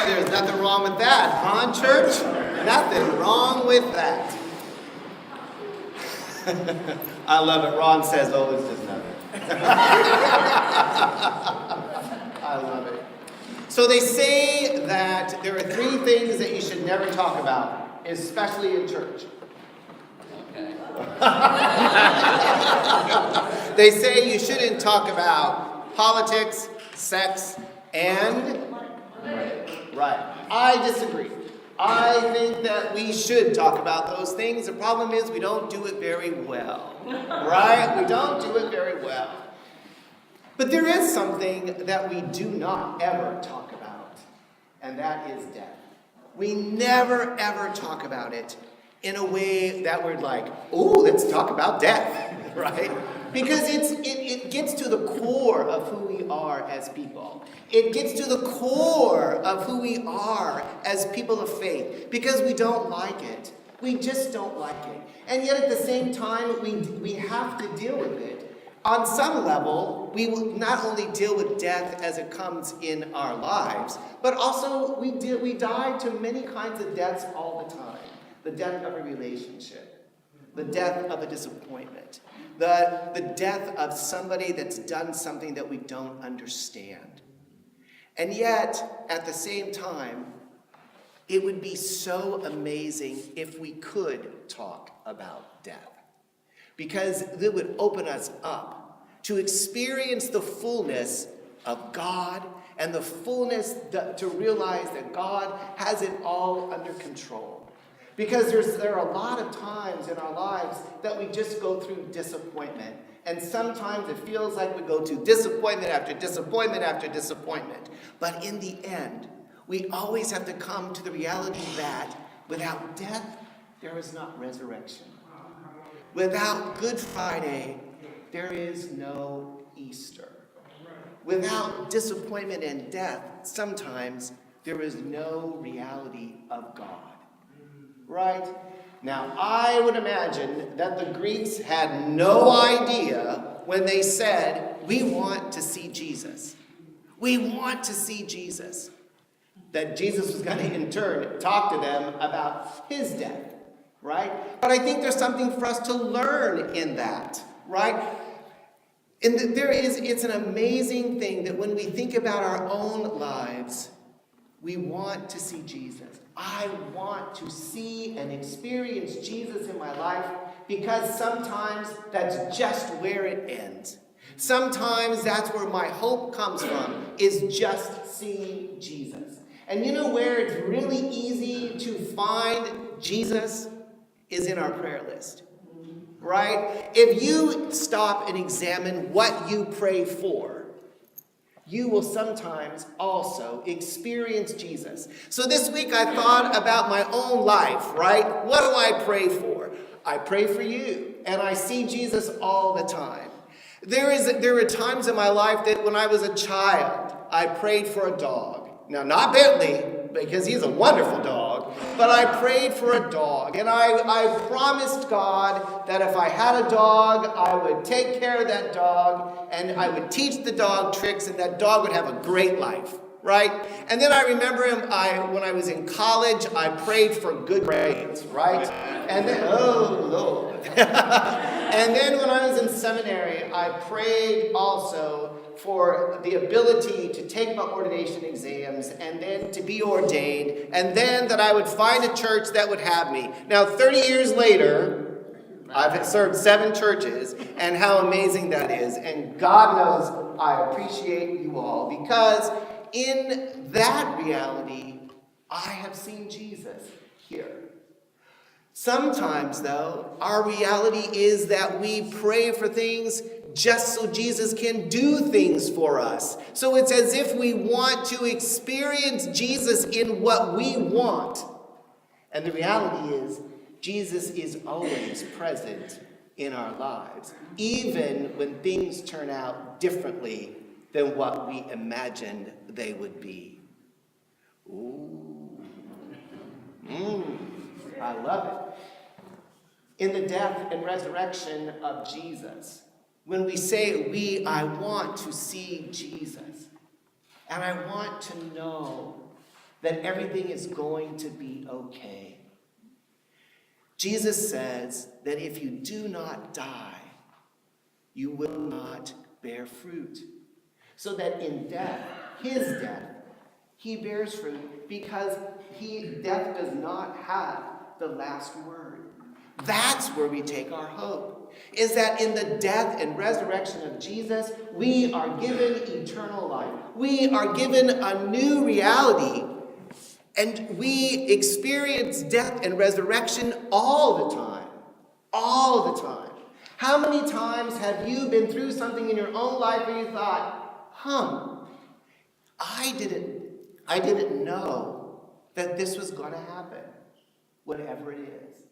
There's nothing wrong with that, huh, church? Nothing wrong with that. I love it. Ron says, oh, it's just nothing. I love it. So they say that there are 3 things that you should never talk about, especially in church. Okay. They say you shouldn't talk about politics, sex, and... Right. I disagree. I think that we should talk about those things. The problem is we don't do it very well. Right? We don't do it very well. But there is something that we do not ever talk about, and that is death. We never, ever talk about it in a way that we're like, oh, let's talk about death, right? Because it gets to the core of who we are as people. It gets to the core of who we are as people of faith, because we don't like it. We just don't like it. And yet at the same time, we have to deal with it. On some level, we will not only deal with death as it comes in our lives, but also we die to many kinds of deaths all the time. The death of a relationship, the death of a disappointment, the death of somebody that's done something that we don't understand. And yet, at the same time, it would be so amazing if we could talk about death. Because it would open us up to experience the fullness of God and the fullness to realize that God has it all under control. Because there are a lot of times in our lives that we just go through disappointment. And sometimes it feels like we go to disappointment after disappointment after disappointment. But in the end, we always have to come to the reality that without death, there is not resurrection. Without Good Friday, there is no Easter. Without disappointment and death, sometimes there is no reality of God. Right? Now, I would imagine that the Greeks had no idea when they said, we want to see Jesus. We want to see Jesus. That Jesus was going to, in turn, talk to them about his death. Right? But I think there's something for us to learn in that, right? And it's an amazing thing that when we think about our own lives, we want to see Jesus. I want to see and experience Jesus in my life because sometimes that's just where it ends. Sometimes that's where my hope comes from, is just seeing Jesus. And you know where it's really easy to find Jesus? Is in our prayer list, right? If you stop and examine what you pray for, you will sometimes also experience Jesus. So this week I thought about my own life, right? What do I pray for? I pray for you, and I see Jesus all the time. There were times in my life that when I was a child, I prayed for a dog. Now, not Bentley, because he's a wonderful dog, but I prayed for a dog. And I promised God that if I had a dog, I would take care of that dog, and I would teach the dog tricks, and that dog would have a great life, right? And then I remember when I was in college, I prayed for good grades, right? And then, oh, Lord. And then when I was in seminary, I prayed also for the ability to take my ordination exams and then to be ordained, and then that I would find a church that would have me. Now, 30 years later, I've served 7 churches, and how amazing that is. And God knows I appreciate you all, because in that reality, I have seen Jesus here. Sometimes, though, our reality is that we pray for things just so Jesus can do things for us. So it's as if we want to experience Jesus in what we want. And the reality is, Jesus is always present in our lives, even when things turn out differently than what we imagined they would be. Ooh. I love it. In the death and resurrection of Jesus, when we say I want to see Jesus, and I want to know that everything is going to be okay. Jesus says that if you do not die, you will not bear fruit. So that in death, his death, he bears fruit because death does not have the last word. That's where we take our hope, is that in the death and resurrection of Jesus, we are given eternal life. We are given a new reality, and we experience death and resurrection all the time. All the time. How many times have you been through something in your own life where you thought, I didn't know that this was going to happen, whatever it is.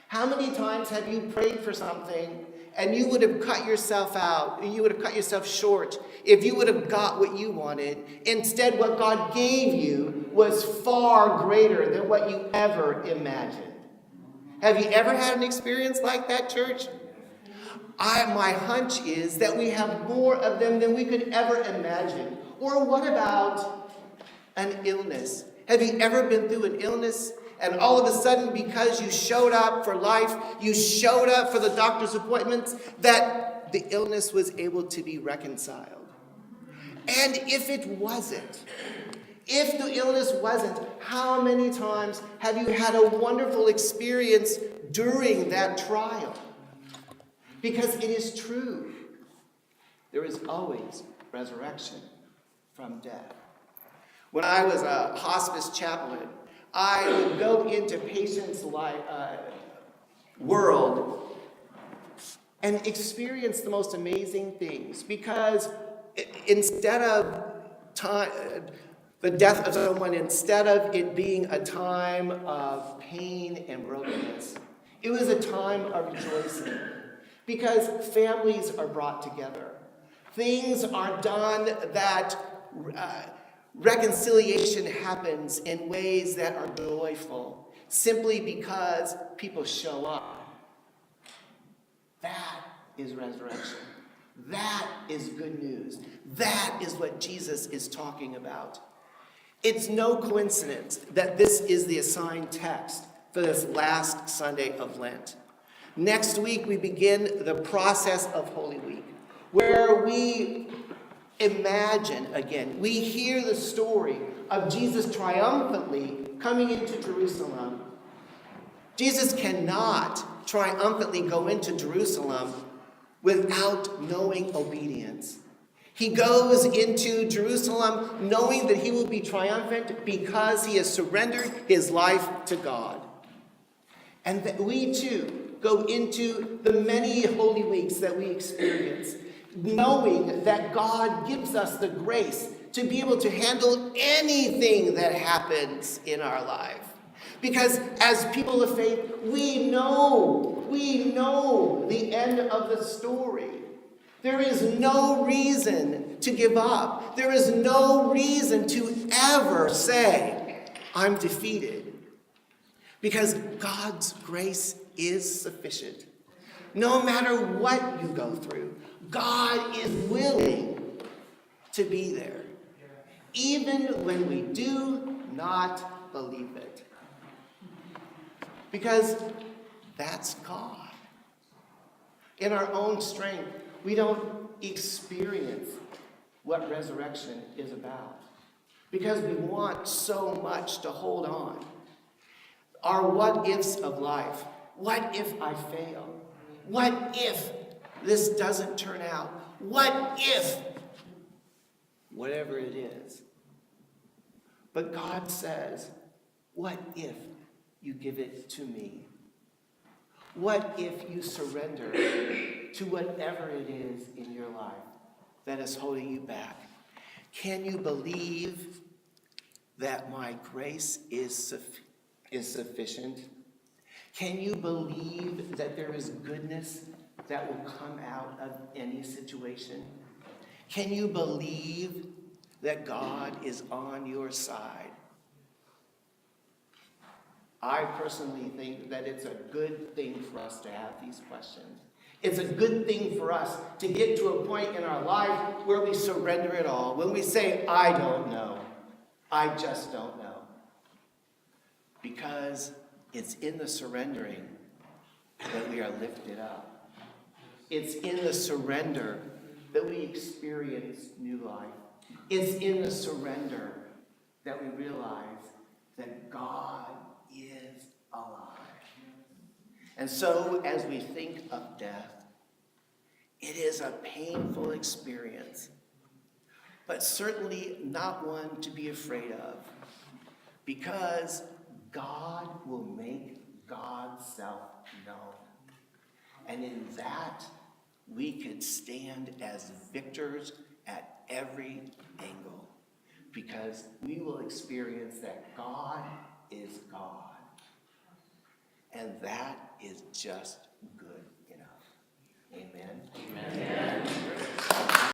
How many times have you prayed for something and you would have cut yourself out, you would have cut yourself short if you would have got what you wanted? Instead, what God gave you was far greater than what you ever imagined. Have you ever had an experience like that, church? My hunch is that we have more of them than we could ever imagine. Or what about an illness? Have you ever been through an illness and all of a sudden, because you showed up for life, you showed up for the doctor's appointments, that the illness was able to be reconciled? And if it wasn't, if the illness wasn't, how many times have you had a wonderful experience during that trial? Because it is true. There is always resurrection from death. When I was a hospice chaplain, I would go into patients' world and experience the most amazing things, because instead of the death of someone, instead of it being a time of pain and brokenness, it was a time of rejoicing, because families are brought together. Things are done that reconciliation happens in ways that are joyful, simply because people show up. That is resurrection. That is good news. That is what Jesus is talking about. It's no coincidence that this is the assigned text for this last Sunday of Lent. Next week, we begin the process of Holy Week, where we imagine again, we hear the story of Jesus triumphantly coming into Jerusalem. Jesus cannot triumphantly go into Jerusalem without knowing obedience. He goes into Jerusalem knowing that he will be triumphant because he has surrendered his life to God. And that we too go into the many Holy Weeks that we experience, knowing that God gives us the grace to be able to handle anything that happens in our life. Because as people of faith, we know the end of the story. There is no reason to give up. There is no reason to ever say, I'm defeated. Because God's grace is sufficient. No matter what you go through, God is willing to be there, even when we do not believe it. Because that's God. In our own strength, we don't experience what resurrection is about, because we want so much to hold on. Our what ifs of life. What if I fail? What if this doesn't turn out? What if? Whatever it is. But God says, what if you give it to me? What if you surrender to whatever it is in your life that is holding you back? Can you believe that my grace is sufficient? Can you believe that there is goodness that will come out of any situation? Can you believe that God is on your side? I personally think that it's a good thing for us to have these questions. It's a good thing for us to get to a point in our life where we surrender it all. When we say, I don't know. I just don't know. Because it's in the surrendering that we are lifted up. It's in the surrender that we experience new life. It's in the surrender that we realize that God is alive. And so, as we think of death, it is a painful experience, but certainly not one to be afraid of, because God will make God's self known. And in that, we could stand as victors at every angle, because we will experience that God is God. And that is just good enough. Amen. Amen.